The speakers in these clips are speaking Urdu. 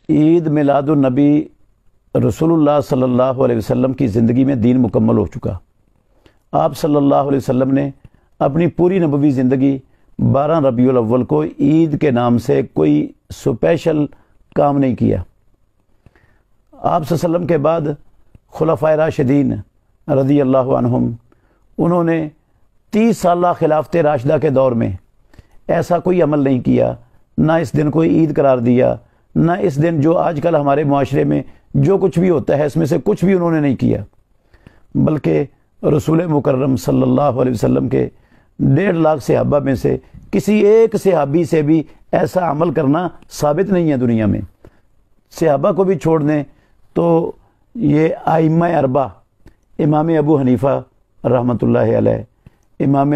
عید میلاد النبی رسول اللہ صلی اللہ علیہ وسلم کی زندگی میں دین مکمل ہو چکا۔ آپ صلی اللہ علیہ وسلم نے اپنی پوری نبوی زندگی 12 ربیع الاول کو عید کے نام سے کوئی سپیشل کام نہیں کیا۔ آپ صلی اللہ علیہ وسلم کے بعد خلفائے راشدین رضی اللہ عنہم، انہوں نے 30 سالہ خلافت راشدہ کے دور میں ایسا کوئی عمل نہیں کیا، نہ اس دن کو عید قرار دیا، نہ اس دن جو آج کل ہمارے معاشرے میں جو کچھ بھی ہوتا ہے اس میں سے کچھ بھی انہوں نے نہیں کیا، بلکہ رسول مکرم صلی اللہ علیہ وسلم کے 1.5 لاکھ صحابہ میں سے کسی ایک صحابی سے بھی ایسا عمل کرنا ثابت نہیں ہے دنیا میں۔ صحابہ کو بھی چھوڑ دیں تو یہ ائمہ اربعہ، امام ابو حنیفہ رحمۃ اللہ علیہ، امام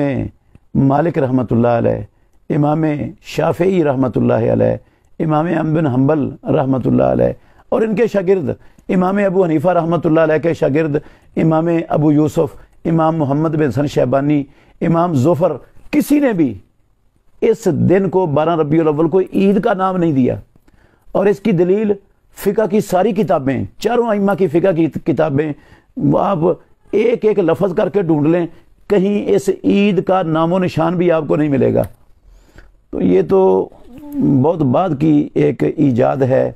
مالک رحمۃ اللہ علیہ، امام شافعی رحمۃ اللہ علیہ، امام احمد بن حنبل رحمۃ اللہ علیہ، اور ان کے شاگرد امام ابو حنیفہ رحمۃ اللہ علیہ کے شاگرد امام ابو یوسف، امام محمد بن حسن شیبانی، امام ظفر، کسی نے بھی اس دن کو 12 ربیع الاول کو عید کا نام نہیں دیا۔ اور اس کی دلیل فقہ کی ساری کتابیں، چاروں ائمہ کی فقہ کی کتابیں، آپ ایک ایک لفظ کر کے ڈھونڈ لیں، کہیں اس عید کا نام و نشان بھی آپ کو نہیں ملے گا۔ تو یہ تو بہت بعد کی ایک ایجاد ہے،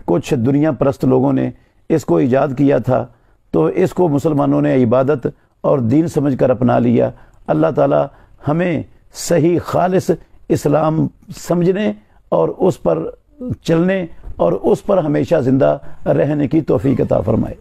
کچھ دنیا پرست لوگوں نے اس کو ایجاد کیا تھا، تو اس کو مسلمانوں نے عبادت اور دین سمجھ کر اپنا لیا۔ اللہ تعالی ہمیں صحیح خالص اسلام سمجھنے اور اس پر چلنے اور اس پر ہمیشہ زندہ رہنے کی توفیق عطا فرمائے۔